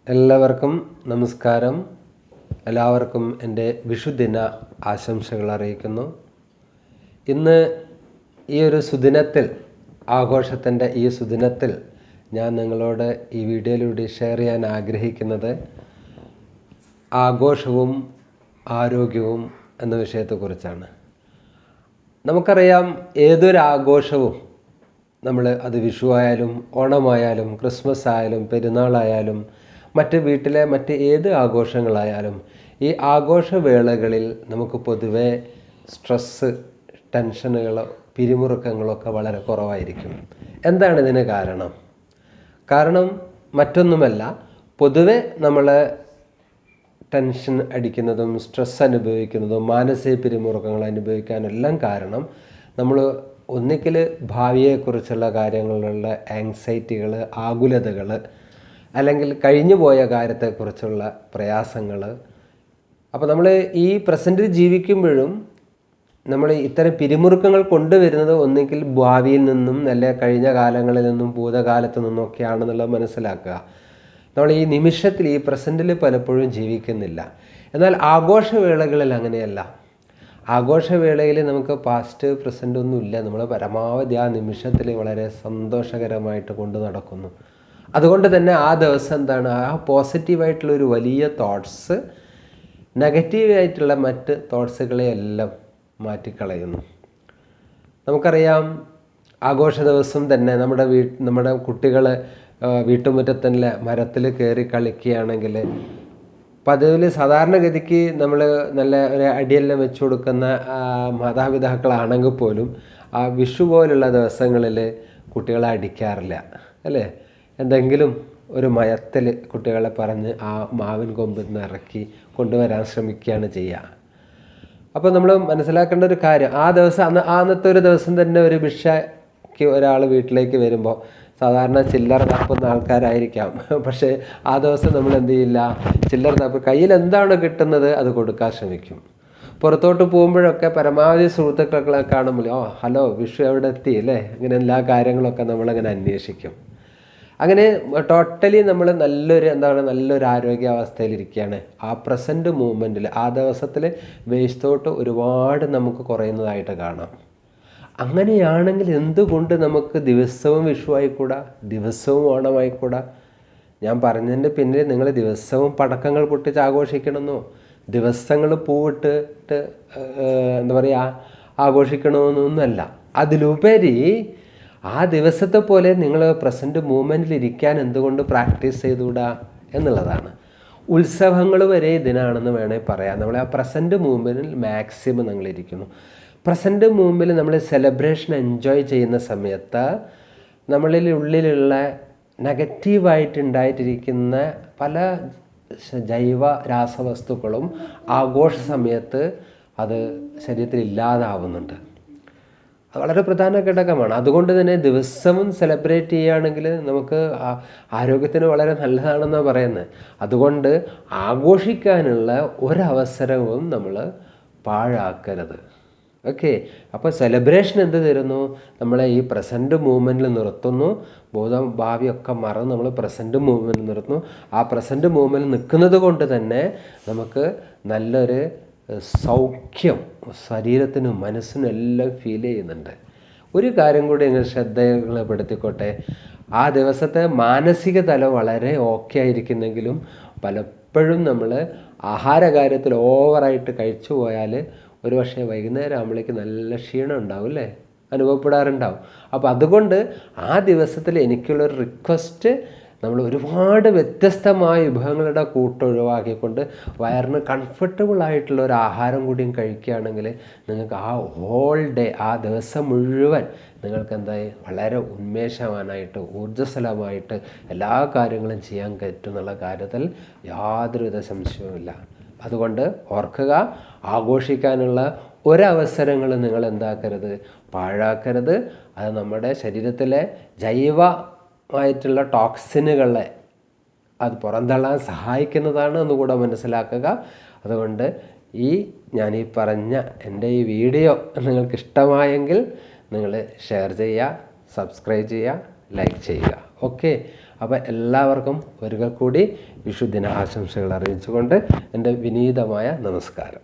എല്ലാവർക്കും നമസ്കാരം. എല്ലാവർക്കും എൻ്റെ വിഷുദിന ആശംസകൾ അറിയിക്കുന്നു. ഇന്ന് ഈ ഒരു സുദിനത്തിൽ, ആഘോഷത്തിൻ്റെ ഈ സുദിനത്തിൽ ഞാൻ നിങ്ങളോട് ഈ വീഡിയോയിലൂടെ ഷെയർ ചെയ്യാൻ ആഗ്രഹിക്കുന്നത് ആഘോഷവും ആരോഗ്യവും എന്ന വിഷയത്തെക്കുറിച്ചാണ്. നമുക്കറിയാം, ഏതൊരു ആഘോഷവും അത് വിഷു ആയാലും ഓണമായാലും ക്രിസ്മസ് ആയാലും പെരുന്നാളായാലും മറ്റ് ഏത് ആഘോഷങ്ങളായാലും ഈ ആഘോഷവേളകളിൽ നമുക്ക് പൊതുവെ സ്ട്രെസ്സ്, ടെൻഷനുകളോ പിരിമുറുക്കങ്ങളൊക്കെ വളരെ കുറവായിരിക്കും. എന്താണ് ഇതിന് കാരണം മറ്റൊന്നുമല്ല, പൊതുവെ നമ്മൾ ടെൻഷൻ അടിക്കുന്നതും സ്ട്രെസ് അനുഭവിക്കുന്നതും മാനസിക പിരിമുറുക്കങ്ങൾ അനുഭവിക്കാനെല്ലാം കാരണം നമ്മൾ ഒന്നിക്കൽ ഭാവിയെക്കുറിച്ചുള്ള കാര്യങ്ങളിലുള്ള ആങ്സൈറ്റികൾ, ആകുലതകൾ, അല്ലെങ്കിൽ കഴിഞ്ഞു പോയ കാര്യത്തെക്കുറിച്ചുള്ള പ്രയാസങ്ങൾ. അപ്പോൾ നമ്മൾ ഈ പ്രസൻറ്റിൽ ജീവിക്കുമ്പോഴും നമ്മൾ ഇത്തരം പിരിമുറുക്കങ്ങൾ കൊണ്ടുവരുന്നത് ഒന്നുകിൽ ഭാവിയിൽ നിന്നും അല്ലെ കഴിഞ്ഞ കാലങ്ങളിൽ നിന്നും ഭൂതകാലത്ത് നിന്നൊക്കെയാണെന്നുള്ളത് മനസ്സിലാക്കുക. നമ്മൾ ഈ നിമിഷത്തിൽ, ഈ പ്രസൻറ്റിൽ പലപ്പോഴും ജീവിക്കുന്നില്ല. എന്നാൽ ആഘോഷവേളകളിൽ അങ്ങനെയല്ല. ആഘോഷവേളയിൽ നമുക്ക് പാസ്റ്റ് പ്രസൻ്റ് ഒന്നുമില്ല. നമ്മൾ പരമാവധി ആ നിമിഷത്തിൽ വളരെ സന്തോഷകരമായിട്ട് കൊണ്ട് നടക്കുന്നു. അതുകൊണ്ട് തന്നെ ആ ദിവസം എന്താണ്, ആ പോസിറ്റീവായിട്ടുള്ളൊരു വലിയ തോട്ട്സ് നെഗറ്റീവായിട്ടുള്ള മറ്റ് തോട്ട്സുകളെയെല്ലാം മാറ്റിക്കളയുന്നു. നമുക്കറിയാം, ആഘോഷ ദിവസം തന്നെ നമ്മുടെ കുട്ടികൾ വീട്ടുമുറ്റത്തിൻ്റെ മരത്തിൽ കയറി കളിക്കുകയാണെങ്കിൽ പതിവിൽ സാധാരണഗതിക്ക് നമ്മൾ നല്ല ഒരു അടിയെല്ലാം വെച്ച് കൊടുക്കുന്ന മാതാപിതാക്കളാണെങ്കിൽ പോലും ആ വിഷു പോലുള്ള ദിവസങ്ങളിൽ കുട്ടികളെ അടിക്കാറില്ല, അല്ലേ? എന്തെങ്കിലും ഒരു മയത്തിൽ കുട്ടികളെ പറഞ്ഞ് ആ മാവിൻ കൊമ്പിൽ നിന്ന് ഇറക്കി കൊണ്ടുവരാൻ ശ്രമിക്കുകയാണ് ചെയ്യുക. അപ്പോൾ നമ്മൾ മനസ്സിലാക്കേണ്ട ഒരു കാര്യം, ആ ദിവസം അന്നത്തെ ഒരു ദിവസം തന്നെ ഒരു ഭിക്ഷയ്ക്ക് ഒരാൾ വീട്ടിലേക്ക് വരുമ്പോൾ സാധാരണ ചില്ലറ തപ്പുന്ന ആൾക്കാരായിരിക്കാം. പക്ഷേ ആ ദിവസം നമ്മൾ എന്ത് ചെയ്യില്ല, ചില്ലറ തപ്പ് കയ്യിൽ എന്താണ് കിട്ടുന്നത് അത് കൊടുക്കാൻ ശ്രമിക്കും. പുറത്തോട്ട് പോകുമ്പോഴൊക്കെ പരമാവധി സുഹൃത്തുക്കളെ കാണുമ്പോൾ ഹലോ, വിഷു എവിടെ എത്തി, അല്ലേ? ഇങ്ങനെ എല്ലാ കാര്യങ്ങളൊക്കെ നമ്മളങ്ങനെ അന്വേഷിക്കും. അങ്ങനെ ടോട്ടലി നമ്മൾ നല്ലൊരു ആരോഗ്യാവസ്ഥയിലിരിക്കുകയാണ്. ആ പ്രസൻറ്റ് മൂമെൻറ്റിൽ, ആ ദിവസത്തിൽ വേസ്റ്റ് തോട്ട് ഒരുപാട് നമുക്ക് കുറയുന്നതായിട്ട് കാണാം. അങ്ങനെയാണെങ്കിൽ എന്തുകൊണ്ട് നമുക്ക് ദിവസവും വിഷു ആയിക്കൂടാ, ദിവസവും ഓണമായിക്കൂടാ? ഞാൻ പറഞ്ഞതിൻ്റെ പിന്നിൽ നിങ്ങൾ ദിവസവും പടക്കങ്ങൾ പൊട്ടിച്ച് ആഘോഷിക്കണമെന്നോ, ദിവസങ്ങൾ പൂവിട്ടിട്ട് ആഘോഷിക്കണമെന്നൊന്നുമല്ല. അതിലുപരി ആ ദിവസത്തെ പോലെ നിങ്ങൾ പ്രസൻറ്റ് മൂമെൻറ്റിൽ ഇരിക്കാൻ എന്തുകൊണ്ട് പ്രാക്ടീസ് ചെയ്തുകൂടാ എന്നുള്ളതാണ്. ഉത്സവങ്ങൾ വരെ ഇതിനാണെന്ന് വേണമെങ്കിൽ പറയാം. നമ്മൾ ആ പ്രസൻറ്റ് മൂമെൻറ്റിൽ മാക്സിമം നമ്മളിരിക്കുന്നു. പ്രസൻറ്റ് മൂമെൻറ്റിൽ നമ്മൾ സെലിബ്രേഷൻ എൻജോയ് ചെയ്യുന്ന സമയത്ത് നമ്മളിൽ ഉള്ളിലുള്ള നെഗറ്റീവായിട്ടുണ്ടായിട്ടിരിക്കുന്ന പല ജൈവ രാസവസ്തുക്കളും ആഘോഷ സമയത്ത് അത് ശരീരത്തിൽ ഇല്ലാതാവുന്നുണ്ട്. അത് വളരെ പ്രധാന ഘടകമാണ്. അതുകൊണ്ട് തന്നെ ദിവസവും സെലിബ്രേറ്റ് ചെയ്യുകയാണെങ്കിൽ നമുക്ക് ആരോഗ്യത്തിന് വളരെ നല്ലതാണെന്നാണ് പറയുന്നത്. അതുകൊണ്ട് ആഘോഷിക്കാനുള്ള ഒരവസരവും നമ്മൾ പാഴാക്കരുത്. ഓക്കെ, അപ്പോൾ സെലിബ്രേഷൻ എന്ത് തരുന്നു? നമ്മളെ ഈ പ്രസൻറ്റ് മൂവ്മെൻറ്റിൽ നിർത്തുന്നു. ഭാവിയൊക്കെ മറന്ന് നമ്മൾ പ്രസൻറ്റ് മൂവ്മെൻറ്റിൽ നിർത്തുന്നു. ആ പ്രസൻറ്റ് മൂവ്മെൻറ്റിൽ നിൽക്കുന്നത് കൊണ്ട് തന്നെ നമുക്ക് നല്ലൊരു സൗഖ്യം ശരീരത്തിനും മനസ്സിനും എല്ലാം ഫീൽ ചെയ്യുന്നുണ്ട്. ഒരു കാര്യം കൂടി നിങ്ങൾ ശ്രദ്ധപ്പെടുത്തിക്കോട്ടെ. ആ ദിവസത്തെ മാനസിക തലം വളരെ ഓക്കെ ആയിരിക്കുന്നെങ്കിലും പലപ്പോഴും നമ്മൾ ആഹാര കാര്യത്തിൽ ഓവറായിട്ട് കഴിച്ചു പോയാൽ ഒരു പക്ഷേ വൈകുന്നേരം ആകുമ്പോഴേക്ക് നല്ല ക്ഷീണം ഉണ്ടാവും, അല്ലേ? അനുഭവപ്പെടാറുണ്ടാവും. അപ്പോൾ അതുകൊണ്ട് ആ ദിവസത്തിൽ എനിക്കുള്ളൊരു റിക്വസ്റ്റ്, നമ്മൾ ഒരുപാട് വ്യത്യസ്തമായ വിഭവങ്ങളുടെ ഒഴിവാക്കിക്കൊണ്ട് വയറിന് കംഫർട്ടബിൾ ആയിട്ടുള്ള ഒരു ആഹാരം കൂടിയും കഴിക്കുകയാണെങ്കിൽ നിങ്ങൾക്ക് ആ ഹോൾ ഡേ, ആ ദിവസം മുഴുവൻ നിങ്ങൾക്ക് എന്തായി വളരെ ഉന്മേഷവാനായിട്ട് ഊർജ്ജസ്വലമായിട്ട് എല്ലാ കാര്യങ്ങളും ചെയ്യാൻ പറ്റുന്നുള്ള കാര്യത്തിൽ യാതൊരുവിധ സംശയവുമില്ല. അതുകൊണ്ട് ഓർക്കുക, ആഘോഷിക്കാനുള്ള ഒരവസരങ്ങൾ നിങ്ങൾ എന്താക്കരുത്, പാഴാക്കരുത്. അത് നമ്മുടെ ശരീരത്തിലെ ജൈവമായിട്ടുള്ള ടോക്സിനുകളെ അത് പുറന്തള്ളാൻ സഹായിക്കുന്നതാണ് എന്നുകൂടെ മനസ്സിലാക്കുക. അതുകൊണ്ട് ഞാൻ പറഞ്ഞ എൻ്റെ ഈ വീഡിയോ നിങ്ങൾക്ക് ഇഷ്ടമായെങ്കിൽ നിങ്ങൾ ഷെയർ ചെയ്യുക, സബ്സ്ക്രൈബ് ചെയ്യുക, ലൈക്ക് ചെയ്യുക. ഓക്കെ, അപ്പോൾ എല്ലാവർക്കും ഒരിക്കൽ കൂടി വിഷുദിന ആശംസകൾ അറിയിച്ചുകൊണ്ട് എൻ്റെ വിനീതമായ നമസ്കാരം.